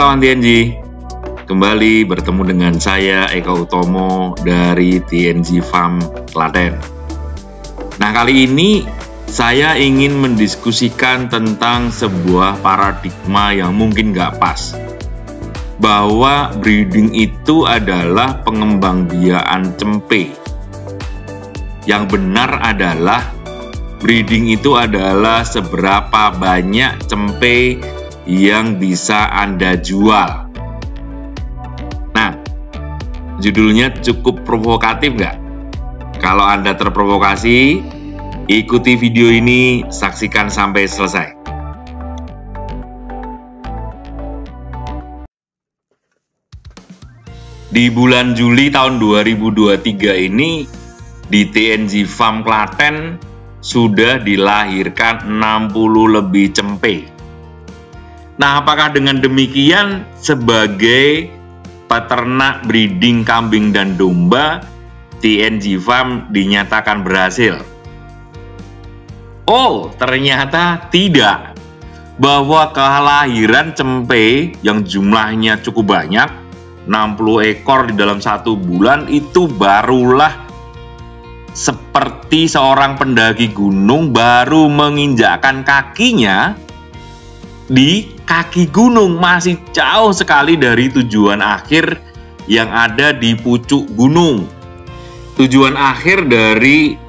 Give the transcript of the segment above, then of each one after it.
kawan TNG, kembali bertemu dengan saya Eka Utomo dari TNG Farm Klaten. Nah, kali ini saya ingin mendiskusikan tentang sebuah paradigma yang mungkin nggak pas, bahwa breeding itu adalah pengembangbiakan cempe. Yang benar adalah breeding itu adalah seberapa banyak cempe yang bisa Anda jual. Nah, judulnya cukup provokatif nggak? Kalau Anda terprovokasi, ikuti video ini, saksikan sampai selesai. Di bulan Juli tahun 2023 ini, di TNG Farm Klaten sudah dilahirkan 60 lebih cempe. Nah, apakah dengan demikian sebagai peternak breeding kambing dan domba, TNG Farm dinyatakan berhasil? Oh, ternyata tidak. Bahwa kelahiran cempe yang jumlahnya cukup banyak, 60 ekor di dalam 1 bulan, itu barulah seperti seorang pendaki gunung baru menginjakkan kakinya di kaki gunung, masih jauh sekali dari tujuan akhir yang ada di pucuk gunung. Tujuan akhir dari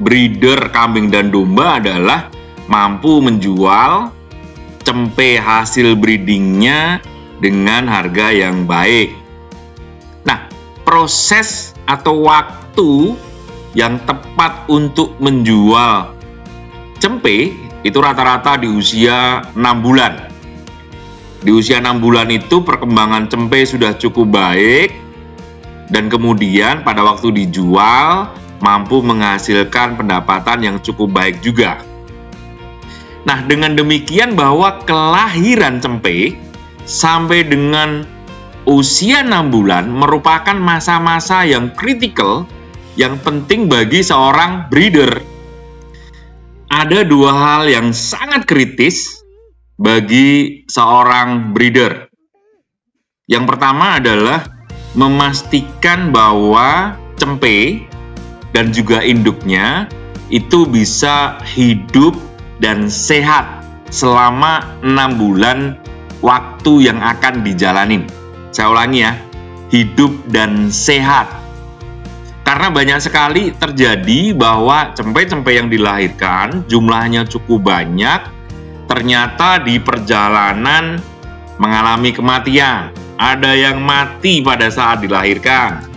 breeder kambing dan domba adalah mampu menjual cempe hasil breedingnya dengan harga yang baik. Nah, proses atau waktu yang tepat untuk menjual cempe itu rata-rata di usia 6 bulan. Di usia 6 bulan itu perkembangan cempe sudah cukup baik, dan kemudian pada waktu dijual mampu menghasilkan pendapatan yang cukup baik juga. Nah, dengan demikian bahwa kelahiran cempe sampai dengan usia 6 bulan merupakan masa-masa yang kritikal, yang penting bagi seorang breeder. Ada 2 hal yang sangat kritis bagi seorang breeder. Yang pertama adalah memastikan bahwa cempe dan juga induknya itu bisa hidup dan sehat selama 6 bulan waktu yang akan dijalanin. Saya ulangi ya, hidup dan sehat. Karena banyak sekali terjadi bahwa cempe-cempe yang dilahirkan jumlahnya cukup banyak, ternyata di perjalanan mengalami kematian. Ada yang mati pada saat dilahirkan.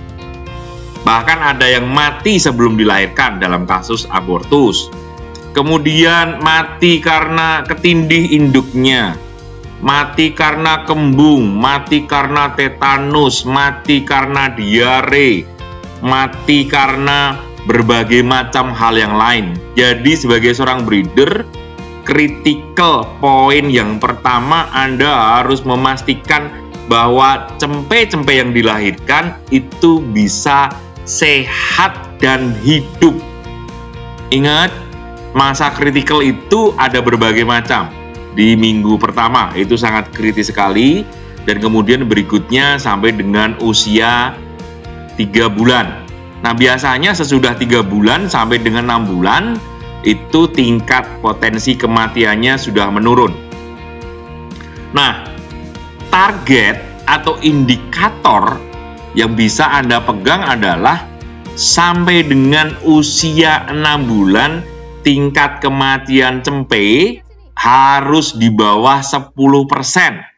Bahkan ada yang mati sebelum dilahirkan dalam kasus abortus. Kemudian mati karena ketindih induknya, mati karena kembung, mati karena tetanus, mati karena diare, mati karena berbagai macam hal yang lain. Jadi sebagai seorang breeder, critical point yang pertama, Anda harus memastikan bahwa cempe-cempe yang dilahirkan itu bisa sehat dan hidup. Ingat, masa kritikal itu ada berbagai macam. Di minggu pertama itu sangat kritis sekali, dan kemudian berikutnya sampai dengan usia 3 bulan. Nah, biasanya sesudah 3 bulan sampai dengan 6 bulan itu tingkat potensi kematiannya sudah menurun. Nah, target atau indikator yang bisa Anda pegang adalah sampai dengan usia 6 bulan tingkat kematian cempe harus di bawah 10%.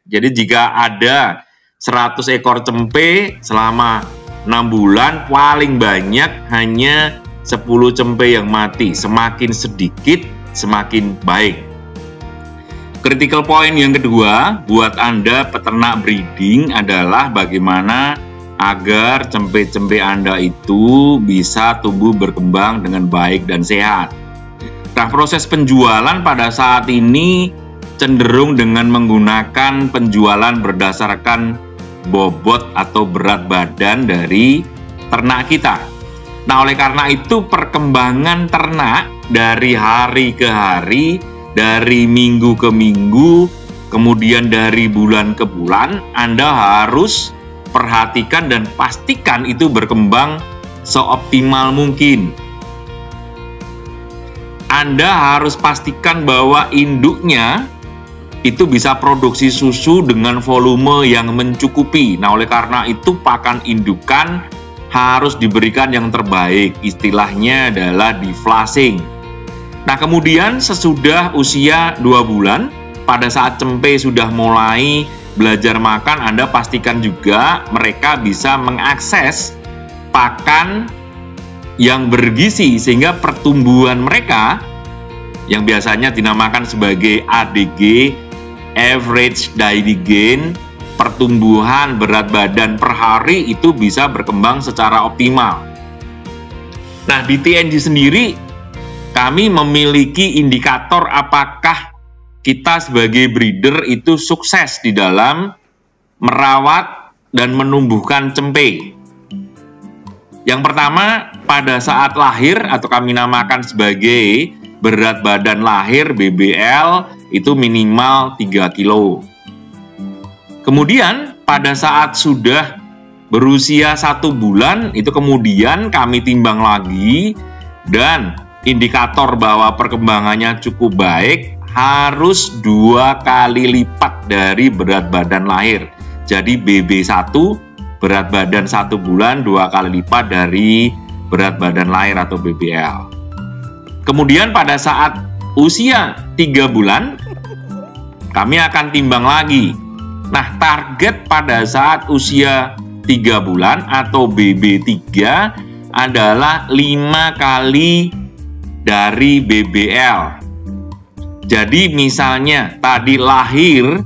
Jadi jika ada 100 ekor cempe selama 6 bulan, paling banyak hanya 10 cempe yang mati. Semakin sedikit, semakin baik. Critical point yang kedua buat Anda peternak breeding adalah bagaimana agar cempe-cempe Anda itu bisa tumbuh berkembang dengan baik dan sehat. Nah, proses penjualan pada saat ini cenderung dengan menggunakan penjualan berdasarkan bobot atau berat badan dari ternak kita. Nah, oleh karena itu perkembangan ternak dari hari ke hari, dari minggu ke minggu, kemudian dari bulan ke bulan, Anda harus perhatikan dan pastikan itu berkembang seoptimal mungkin. Anda harus pastikan bahwa induknya itu bisa produksi susu dengan volume yang mencukupi. Nah, oleh karena itu pakan indukan harus diberikan yang terbaik. Istilahnya adalah deflushing. Nah, kemudian sesudah usia 2 bulan, pada saat cempe sudah mulai belajar makan, Anda pastikan juga mereka bisa mengakses pakan yang bergizi sehingga pertumbuhan mereka yang biasanya dinamakan sebagai ADG, Average Daily Gain, pertumbuhan berat badan per hari itu bisa berkembang secara optimal. Nah, di TNG sendiri kami memiliki indikator apakah kita sebagai breeder itu sukses di dalam merawat dan menumbuhkan cempe. Yang pertama, pada saat lahir atau kami namakan sebagai berat badan lahir BBL itu minimal 3 kilo. Kemudian pada saat sudah berusia 1 bulan itu kemudian kami timbang lagi dan indikator bahwa perkembangannya cukup baik harus 2 kali lipat dari berat badan lahir. Jadi BB1 berat badan 1 bulan 2 kali lipat dari berat badan lahir atau BBL. Kemudian pada saat usia 3 bulan kami akan timbang lagi. Nah, target pada saat usia 3 bulan atau BB3 adalah 5 kali dari BBL. Jadi misalnya tadi lahir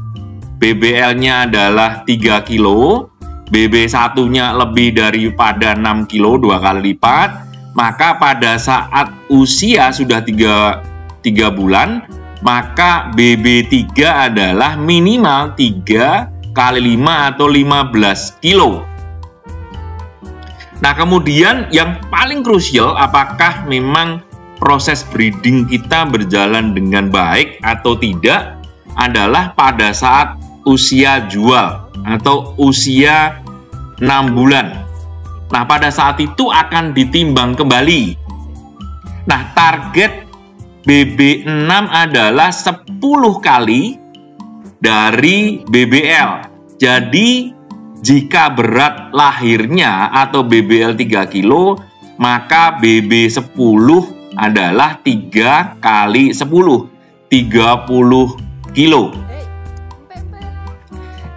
BBL-nya adalah 3 kilo, BB1-nya lebih daripada 6 kilo 2 kali lipat, maka pada saat usia sudah 3 bulan, maka BB3 adalah minimal 3 kali 5 atau 15 kilo. Nah, kemudian yang paling krusial, apakah memang proses breeding kita berjalan dengan baik atau tidak, adalah pada saat usia jual atau usia 6 bulan. Nah, pada saat itu akan ditimbang kembali. Nah, target BB6 adalah 10 kali dari BBL. Jadi, jika berat lahirnya atau BBL 3 kilo, maka BB10 adalah 3 kali 10, 30 kilo.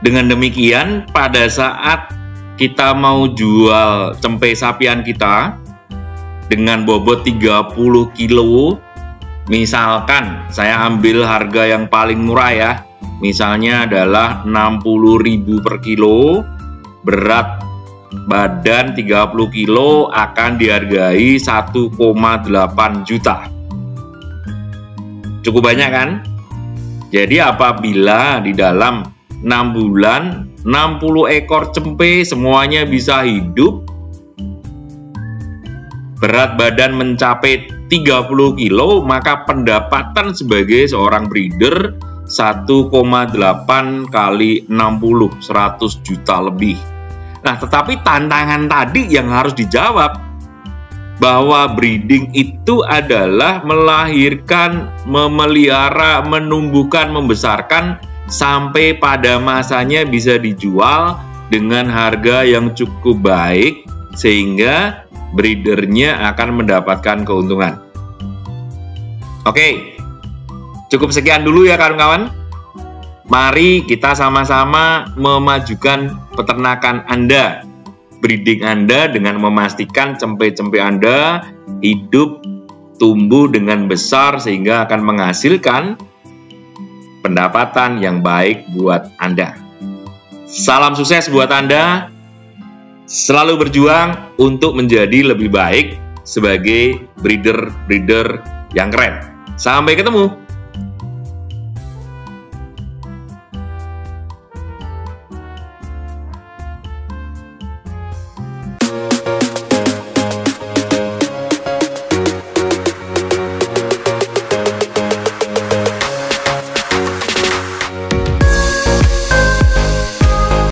Dengan demikian, pada saat kita mau jual cempe sapian kita dengan bobot 30 kilo, misalkan saya ambil harga yang paling murah ya, misalnya adalah 60.000 per kilo, berat badan 30 kilo akan dihargai 1,8 juta. Cukup banyak kan? Jadi apabila di dalam 6 bulan 60 ekor cempe semuanya bisa hidup, berat badan mencapai 30 kilo, maka pendapatan sebagai seorang breeder 1,8 kali 60, 100 juta lebih. Nah, tetapi tantangan tadi yang harus dijawab, bahwa breeding itu adalah melahirkan, memelihara, menumbuhkan, membesarkan sampai pada masanya bisa dijual dengan harga yang cukup baik sehingga breedernya akan mendapatkan keuntungan. Oke, cukup sekian dulu ya kawan-kawan. Mari kita sama-sama memajukan peternakan Anda, breeding Anda dengan memastikan cempe-cempe Anda hidup, tumbuh dengan besar sehingga akan menghasilkan pendapatan yang baik buat Anda. Salam sukses buat Anda. Selalu berjuang untuk menjadi lebih baik sebagai breeder yang keren. Sampai ketemu.